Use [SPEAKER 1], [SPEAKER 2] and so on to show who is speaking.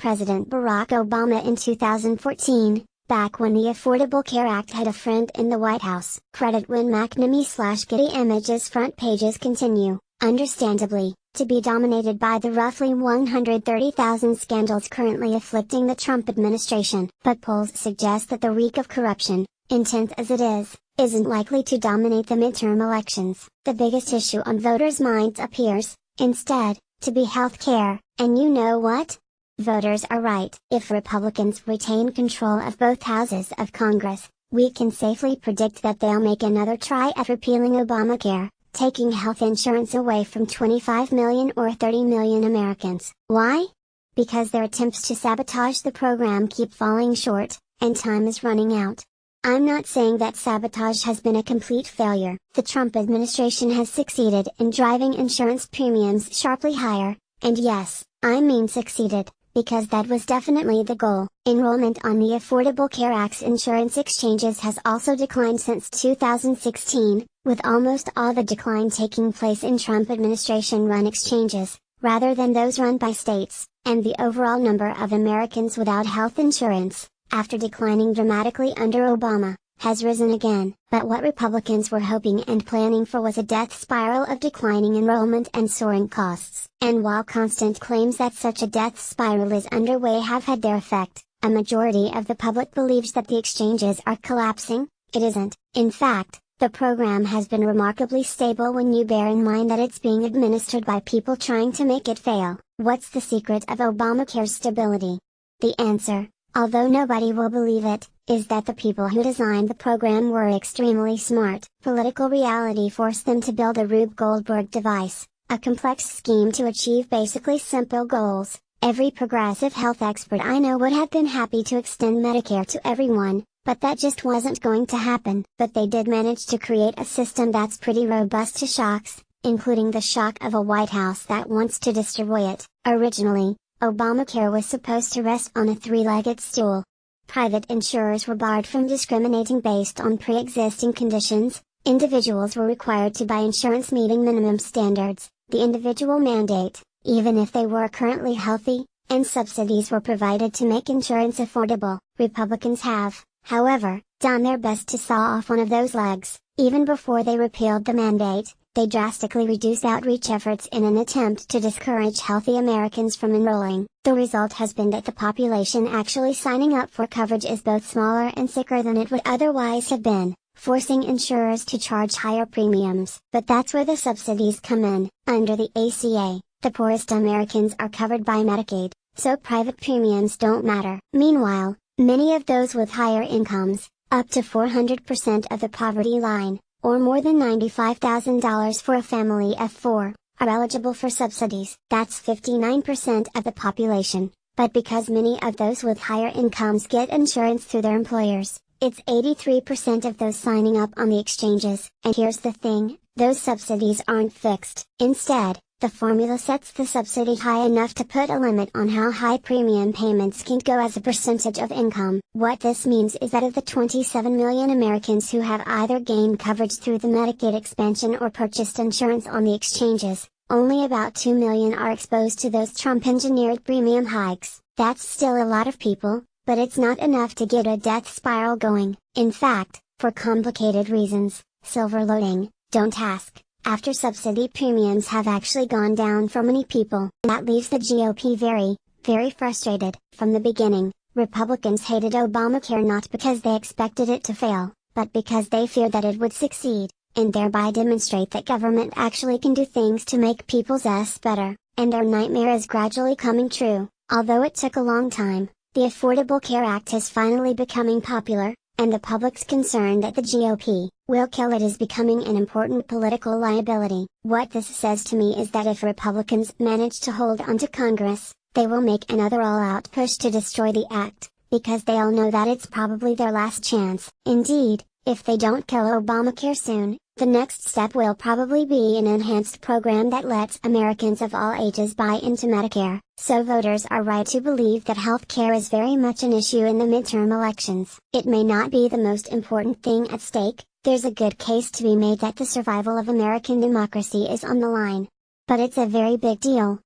[SPEAKER 1] President Barack Obama in 2014, back when the Affordable Care Act had a friend in the White House. Credit Win McNamee/Getty Images front pages continue, understandably, to be dominated by the roughly 130,000 scandals currently afflicting the Trump administration. But polls suggest that the reek of corruption, intense as it is, isn't likely to dominate the midterm elections. The biggest issue on voters' minds appears, instead, to be health care, and you know what? Voters are right. If Republicans retain control of both houses of Congress, we can safely predict that they'll make another try at repealing Obamacare, taking health insurance away from 25 million or 30 million Americans. Why? Because their attempts to sabotage the program keep falling short, and time is running out. I'm not saying that sabotage has been a complete failure. The Trump administration has succeeded in driving insurance premiums sharply higher, and yes, I mean succeeded, because that was definitely the goal. Enrollment on the Affordable Care Act's insurance exchanges has also declined since 2016, with almost all the decline taking place in Trump administration-run exchanges, rather than those run by states, and the overall number of Americans without health insurance, after declining dramatically under Obama, has risen again. But what Republicans were hoping and planning for was a death spiral of declining enrollment and soaring costs. And while constant claims that such a death spiral is underway have had their effect, a majority of the public believes that the exchanges are collapsing. It isn't. In fact, the program has been remarkably stable when you bear in mind that it's being administered by people trying to make it fail. What's the secret of Obamacare's stability? The answer, although nobody will believe it, is that the people who designed the program were extremely smart. Political reality forced them to build a Rube Goldberg device, a complex scheme to achieve basically simple goals. Every progressive health expert I know would have been happy to extend Medicare to everyone, but that just wasn't going to happen. But they did manage to create a system that's pretty robust to shocks, including the shock of a White House that wants to destroy it. Originally, Obamacare was supposed to rest on a three-legged stool. Private insurers were barred from discriminating based on pre-existing conditions, individuals were required to buy insurance meeting minimum standards, the individual mandate, even if they were currently healthy, and subsidies were provided to make insurance affordable. Republicans have, however, done their best to saw off one of those legs. Even before they repealed the mandate, they drastically reduced outreach efforts in an attempt to discourage healthy Americans from enrolling. The result has been that the population actually signing up for coverage is both smaller and sicker than it would otherwise have been, forcing insurers to charge higher premiums. But that's where the subsidies come in. Under the ACA, the poorest Americans are covered by Medicaid, so private premiums don't matter. Meanwhile, many of those with higher incomes, up to 400% of the poverty line, or more than $95,000 for a family of four, are eligible for subsidies. That's 59% of the population, but because many of those with higher incomes get insurance through their employers, it's 83% of those signing up on the exchanges. And here's the thing, those subsidies aren't fixed. Instead, the formula sets the subsidy high enough to put a limit on how high premium payments can go as a percentage of income. What this means is that of the 27 million Americans who have either gained coverage through the Medicaid expansion or purchased insurance on the exchanges, only about 2 million are exposed to those Trump-engineered premium hikes. That's still a lot of people, but it's not enough to get a death spiral going. In fact, for complicated reasons, silver loading, don't ask. After subsidy premiums have actually gone down for many people, that leaves the GOP very, very frustrated. From the beginning, Republicans hated Obamacare not because they expected it to fail, but because they feared that it would succeed, and thereby demonstrate that government actually can do things to make people's lives better, and their nightmare is gradually coming true. Although it took a long time, the Affordable Care Act is finally becoming popular, and the public's concern that the GOP will kill it is becoming an important political liability. What this says to me is that if Republicans manage to hold onto Congress, they will make another all-out push to destroy the act, because they all know that it's probably their last chance. Indeed, if they don't kill Obamacare soon, the next step will probably be an enhanced program that lets Americans of all ages buy into Medicare. So voters are right to believe that health care is very much an issue in the midterm elections. It may not be the most important thing at stake, there's a good case to be made that the survival of American democracy is on the line. But it's a very big deal,